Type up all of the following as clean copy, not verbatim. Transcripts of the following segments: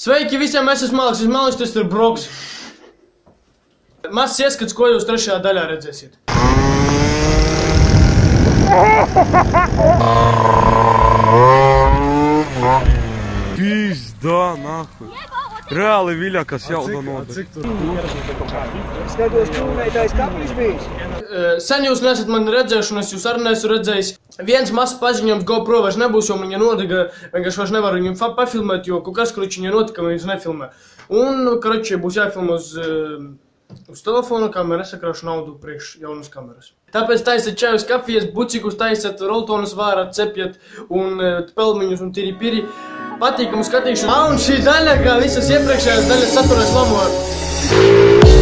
Sveiki visiem, es esmu Maliks, tas ir Broks. Mazs ieskats, ko jūs trešajā daļā redzēsiet. Pizda, nahuj. Reāli viļakas jau noda. Skatos, čūmētais kaplis bijis. Sen jūs nesat mani redzējuši, un es jūs arī neesmu redzējis. Viens mazs paziņojums GoPro vairs nebūs, jo viņa nodega. Vienkārši vairs nevaru viņu pafilmēt, jo kaut kas, kurš viņa notika, viņus nefilmē. Un, karoči, būs jāfilmē uz telefonu, kamēr nesakraušu naudu priekš jaunas kameras. Tāpēc taisat čajus, kafijas, bucikus, taisat roltonus vārat, cepjat un pelmiņus un tiri-piri. Patīkamu skatīšanu. Un šī daļa, kā visas iepriekšējās daļas, saturēs lamoru.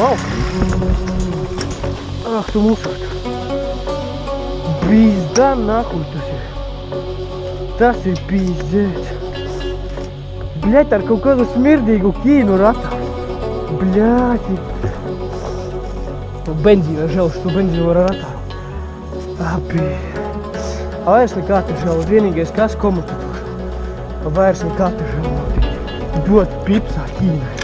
Vau! Ah, tu musat! Pizda nākuj tas ir! Tas ir pizdēts! Bļaļ, ar kaut kādu smirdīgu kīnu ratā! Bļaļ! Benzīna žēl, što benzīnu var ratā! Abi! A vairs nekā te žēl, vienīgais kas komatatošu. A vairs nekā te žēl. Dot pipsā kīnai.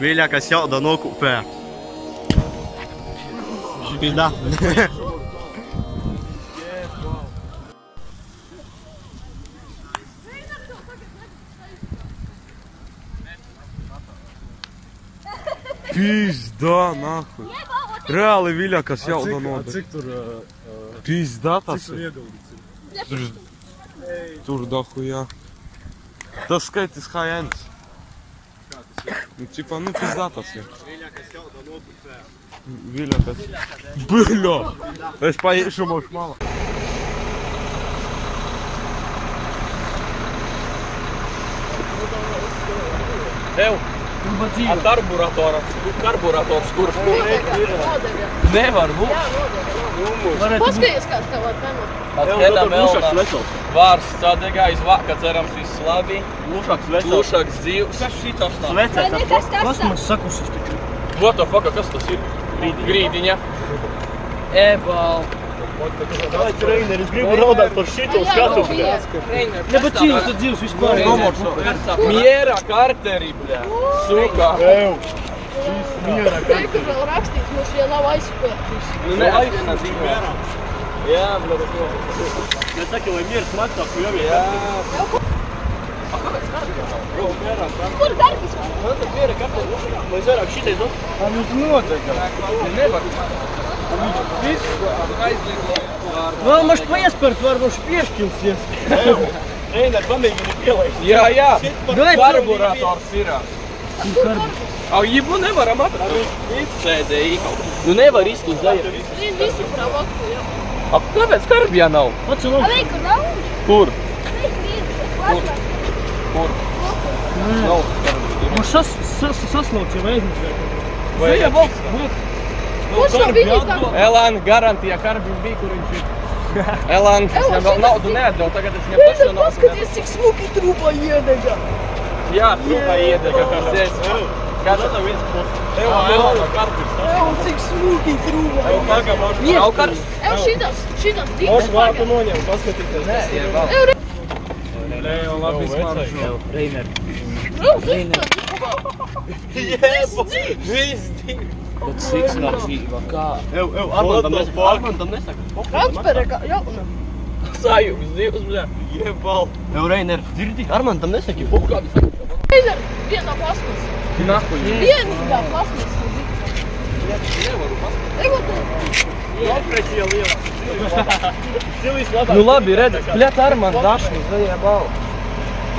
Mīļākais jauda nokupē. Pizdā. Pizdā, nahuj. Reāli mīļākais jauda nokupē. Cik tur... Pizdā tas Cik tur ieguldīts ir? Tur dahujā. Tas skaitis high-ends. Nu, типа, ну, пизда tas ir. Viļākais. Bļā! Es paiešu mošu malā. Ev, a karburators, kurš nevar būt. Paskaties, kāds tev var panākt. Atskatām melnā. Vārs sadegājis, vakar cerams viss labi. Lūšaks dzīvs. Kas šitas nav? Plasmas sakusis taču. What the fuck, kas tas ir? Grīdiņa. Ebal. Vai, trener, es gribu raudāt par šito skatu. Ne, bet cīņas tad dzīvs vispār. Miera karteri, bļā. Suka. Ev. Šis miera Tur vēl rakstīts, mums šie nav aizspērtis. Nu, ne, aizspērtis mierā. Jā, bļā, tas nav. Es saku, lai mieras maksā, ko jau ir. Kur darbis var? Man tad miera karteri. Mēs vairāk šitais, nu? Viņš noteikti. Nevar. Vēl maš paiespērt, varbūt piešķilsies. Trener, pamēģini pielaist. Jā. Karburators ir. Au, jibu nevaram atrast. Sēdēja īkaut. Nu nevar izkust daļa. Visi provoku, jā. Ak, kāpēc karbjā nav? A, veiku nav? Kur? Kur? Nav karbjā. Sasnauc jau aizmirst. Vai jā, Kurš no viņas tā? Elan, garantijā karbjum bija, kur viņš ir. Elan, es viņam vēl naudu neatdevu, tagad es viņam pašu naudu Paskaties, cik smuki trūpa iedega. Jā, trūkā iedega, kas es. Kāda tā viens pus? Elan, karbjums. Cik smuki trūpa. Nav karbs? Ev, šitas dzīves Mošu vārtu noņem, paskatīties. Nē, ir vēl. Leo, labi smaržo. Viss dzīve. Bet cik dzīva, kā? Armandam nesaka. Transpereka jauna. Sajūgs dzīvs, bļā. Jebal. Reiner, dzirdi? Armandam nesaki. Kādi saka? Reiner, vienā plasmas. Nahuļ. Vienīgā plasmas. Nevaru paskatīt. Ego tu. Opresija liela. Silis labāk. Nu labi, redz, bļāt Armand dašni, zajā bal.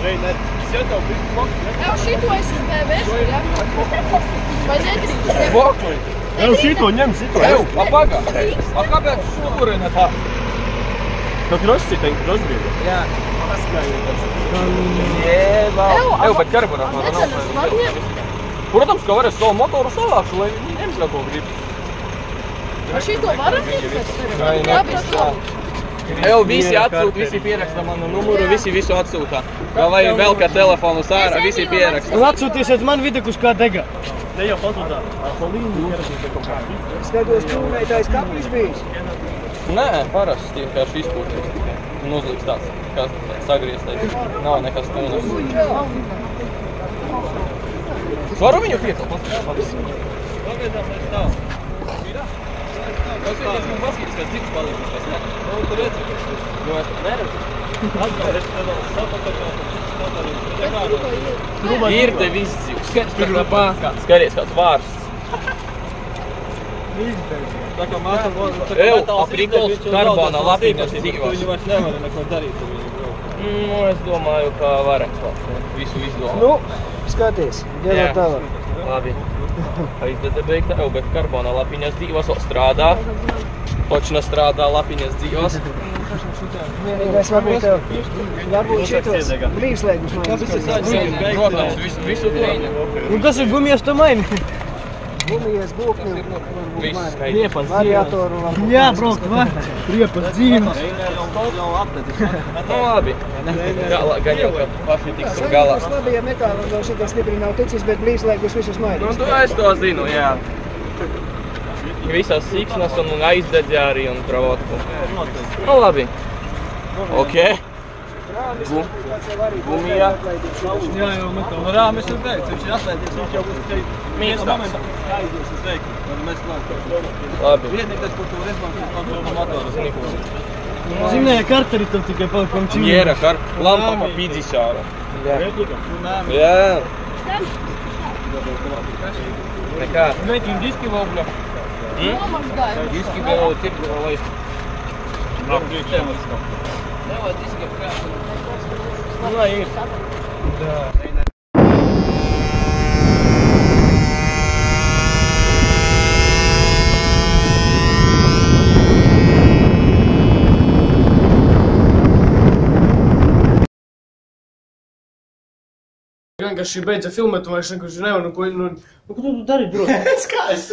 Reiner, sētav bišķi pokļi. Ev, šito es uz BVS, jā? Vai nedrīkst? Bokuļ. Ev, šito ņem, šito. Ev, apagā. A kāpēc stūrina tā? Tā krosciteņi krosbrīdi. Jā. Paskājies. Jebal. Ev, bet karbonātā nav. Neceras magniet. Protams, ka varēs savu motoru savākšu, lai viņi nemaz ko grib. A šito varam iet? Jā, bet Ev, visi atsūta, visi pieraksta manu numuru, visi visu atsūta. Vai vēl kā telefonu sārā, visi pieraksta. Un atsūtīsiet man videkus kā dega. Ne jau pazudā. Polīni ieradies kaut kā. Skatos, tūmētājs kaplis bijis. Nē, parasti vienkārši izpūties tikai. Un uzliks tāds, kā sagrieztais. Nav nekas tūnas. Varu viņu piecelt? Pagaidām mēs tālu. Paskaties, man paskaties, kāds dziks palīdz, kas nē. Nu, tu redzi. Jo es neredzu. Atgāries, tad sapakaļ. Ir te viss dzīvs. Skaties, kāds vārsts. Tā kā māca, Ev, aprikols karbona lapiņas dzīvos. Viņi vairs nevar neko darīt ar viņu. Nu, es domāju, ka varētu visu izdomāt. Nu, skaties, ģelā tālāk. Labi. Aizdada beigta, Ev, bet karbona lapiņas dzīvos vēl strādā. Točna strādā lapiņas dzīvos. Vienīgais varbūt šitos brīvslēgus man. Protams, visu trīņu. Un kas ir gumijas tu maini? Gumijas, būkņu, Viss skaidrs. variatoru. Jā, braukt, vai? Riepas dzīves. Nu labi. Gan jau, ka paši tiksim galā. Labi, ja metālam vēl šitā stipri nav ticis, bet brīvslēgus visus Nu, maidīs. tu es to zinu, jā. Visas siksnas un aizdedzi arī un pravotku. Nu labi. Ok. Gumijā. Jā, jau metāli. Nu, rā, mēs jau beidz, viņš ir atslēdzies, viņš jau būs šeit. Mīkstāks. Aizies uz veiku, tad mēs klāt. Labi. Vienīgais, ko tu rezmāns, kontrolu motoru. Zinēja karteri tev tikai palikam čīvi. Jēra, kar lampa pa pīdzīšāra. Jā. Nekā. Mēķiņ diski vobļa. Nomazgāju. Diski vēl tirgu vēl lai. Nevajag diski apkārt. Nu, ir. Vienkārši beidza filmēt, un vairs nevaru, ko tu dari, bro? Kā es